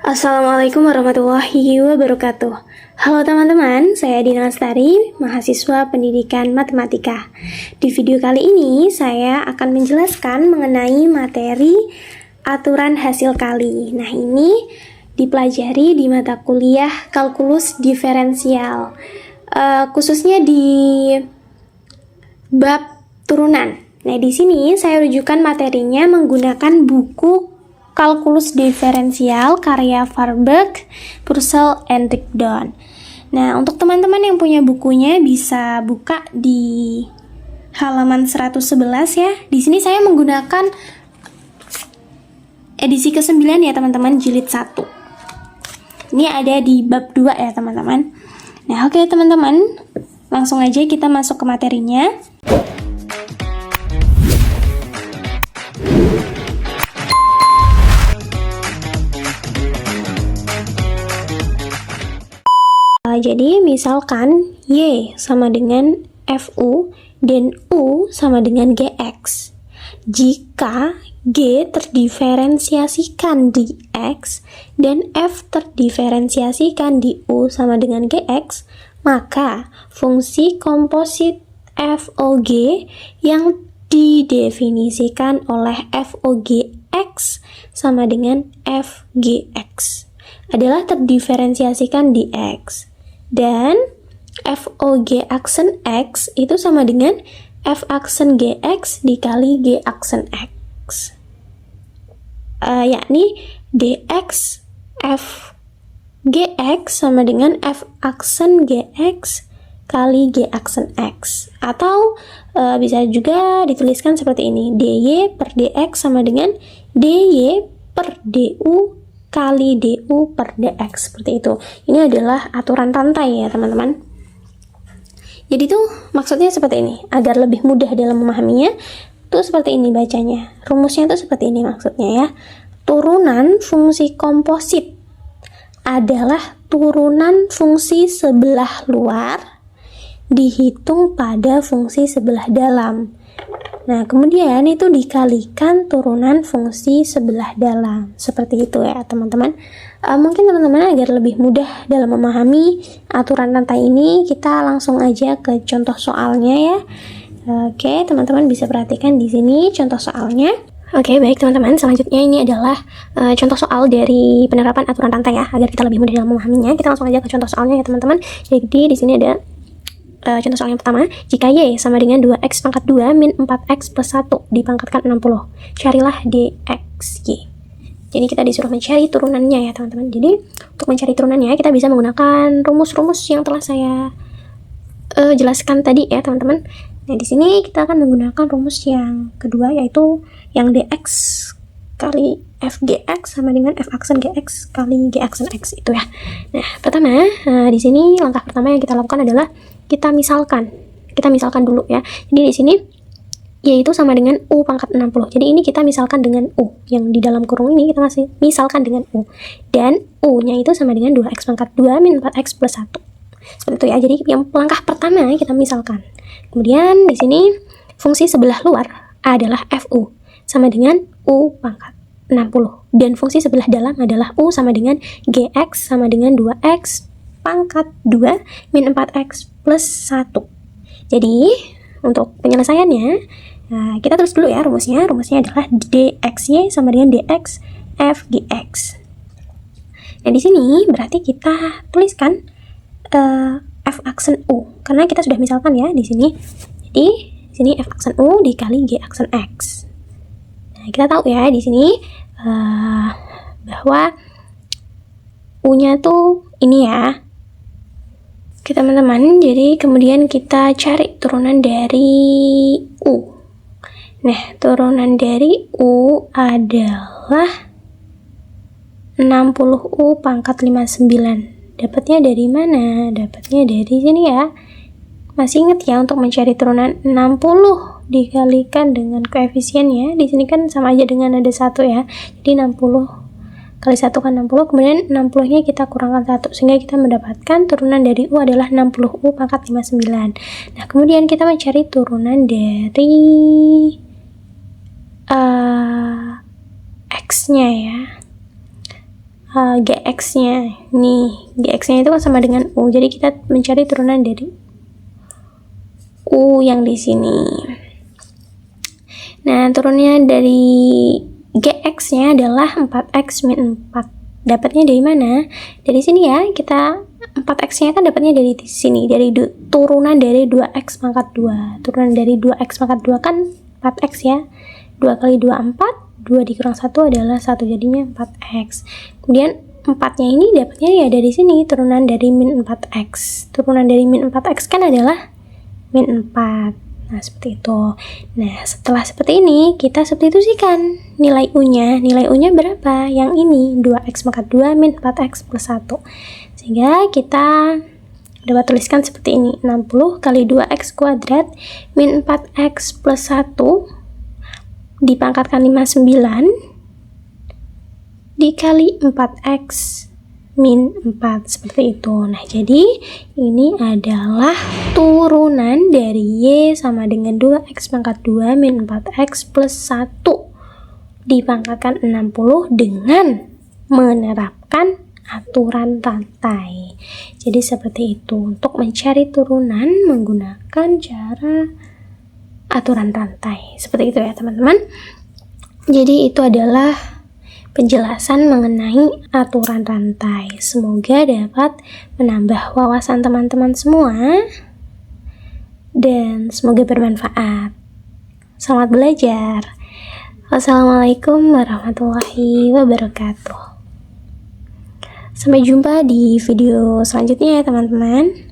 Assalamualaikum warahmatullahi wabarakatuh. Halo teman-teman, saya Dina Lestari, mahasiswa pendidikan matematika. Di video kali ini, saya akan menjelaskan mengenai materi aturan hasil kali. Nah, ini dipelajari di mata kuliah kalkulus diferensial, khususnya di bab turunan. Nah, di sini saya rujukan materinya menggunakan buku Kalkulus Diferensial karya Varberg, Purcell, and Rigdon. Nah, untuk teman-teman yang punya bukunya bisa buka di halaman 111 ya. Di sini saya menggunakan edisi ke-9 ya teman-teman, jilid 1. Ini ada di bab 2 ya teman-teman. Nah, oke teman-teman, langsung aja kita masuk ke materinya. Jadi misalkan Y sama dengan FU dan U sama dengan GX. Jika G terdiferensiasikan di X dan F terdiferensiasikan di U sama dengan GX, maka fungsi komposit FOG yang didefinisikan oleh FOGX sama dengan FGX adalah terdiferensiasikan di X. Dan FOG aksen X itu sama dengan F aksen GX dikali G aksen X, yakni DX F GX sama dengan F aksen GX kali G aksen X. Atau bisa juga dituliskan seperti ini, DY per DX sama dengan DY per DU kali DU per DX, seperti itu. Ini adalah aturan rantai ya teman-teman. Jadi tuh maksudnya seperti ini, agar lebih mudah dalam memahaminya tuh seperti ini bacanya. Rumusnya tuh seperti ini maksudnya ya. Turunan fungsi komposit adalah turunan fungsi sebelah luar dihitung pada fungsi sebelah dalam. Nah, kemudian itu dikalikan turunan fungsi sebelah dalam. Seperti itu ya, teman-teman. Mungkin teman-teman agar lebih mudah dalam memahami aturan rantai ini, kita langsung aja ke contoh soalnya ya. Oke, teman-teman bisa perhatikan di sini contoh soalnya. Oke, baik teman-teman. Selanjutnya ini adalah contoh soal dari penerapan aturan rantai ya, agar kita lebih mudah dalam memahaminya. Kita langsung aja ke contoh soalnya ya, teman-teman. Jadi di sini ada contoh soal yang pertama, jika Y sama dengan 2X pangkat 2 min 4X plus 1 dipangkatkan 60, carilah DXY. Jadi kita disuruh mencari turunannya ya teman-teman. Jadi untuk mencari turunannya kita bisa menggunakan rumus-rumus yang telah saya jelaskan tadi ya teman-teman. Nah di sini kita akan menggunakan rumus yang kedua, yaitu yang DX kali FGX sama dengan F aksen GX kali G aksen X itu ya. Nah pertama, di sini langkah pertama yang kita lakukan adalah kita misalkan dulu ya. Jadi di sini Y itu sama dengan U pangkat 60. Jadi ini kita misalkan dengan U. Yang di dalam kurung ini kita masih misalkan dengan U. Dan U-nya itu sama dengan 2X pangkat 2 min 4X plus 1. Seperti itu ya. Jadi yang langkah pertama kita misalkan. Kemudian di sini fungsi sebelah luar adalah FU sama dengan U pangkat 60. Dan fungsi sebelah dalam adalah U sama dengan GX sama dengan 2X pangkat 2 min 4X plus 1. Jadi untuk penyelesaiannya kita terus dulu ya rumusnya. Rumusnya adalah DXY sama dengan DX FGX. Nah di sini berarti kita tuliskan F aksen U karena kita sudah misalkan ya di sini. Jadi di sini F aksen U dikali G aksen X. Nah kita tahu ya di sini bahwa U-nya tuh ini ya. Oke teman-teman, jadi kemudian kita cari turunan dari U. Nah, turunan dari U adalah 60U pangkat 59. Dapatnya dari mana? Dapatnya dari sini ya. Masih ingat ya untuk mencari turunan 60 dikalikan dengan koefisiennya. Di sini kan sama aja dengan ada 1 ya. Jadi 60 kali 1 kan 60, kemudian 60 nya kita kurangkan 1 sehingga kita mendapatkan turunan dari U adalah 60U pangkat 59. Nah kemudian kita mencari turunan dari X nya ya. GX-nya. Nih, GX-nya itu kan sama dengan U. Jadi kita mencari turunan dari U yang di sini. Nah, turunnya dari GX-nya adalah 4X min 4. Dapatnya dari mana? Dari sini ya, kita 4X-nya kan dapatnya dari sini, dari turunan dari 2X pangkat 2. Turunan dari 2X pangkat 2 kan 4X ya. 2 kali 2, 4. 2 dikurang 1 adalah 1, jadinya 4X. Kemudian 4-nya ini dapatnya ya dari sini, turunan dari min 4X. Turunan dari min 4X kan adalah min 4. Nah, seperti itu. Nah, setelah seperti ini, kita substitusikan nilai U-nya. Nilai U-nya berapa? Yang ini, 2X pangkat 2 min 4X plus 1. Sehingga kita dapat tuliskan seperti ini. 60 kali 2X kuadrat min 4X plus 1 dipangkatkan 59 dikali 4X min 4, seperti itu. Nah, jadi ini adalah turunan dari Y sama dengan 2X pangkat 2 min 4X plus 1 dipangkatkan 60 dengan menerapkan aturan rantai. Jadi seperti itu. Untuk mencari turunan menggunakan cara aturan rantai. Seperti itu ya, teman-teman. Jadi itu adalah penjelasan mengenai aturan rantai. Semoga dapat menambah wawasan teman-teman semua dan semoga bermanfaat. Selamat belajar. Wassalamualaikum warahmatullahi wabarakatuh. Sampai jumpa di video selanjutnya ya, teman-teman.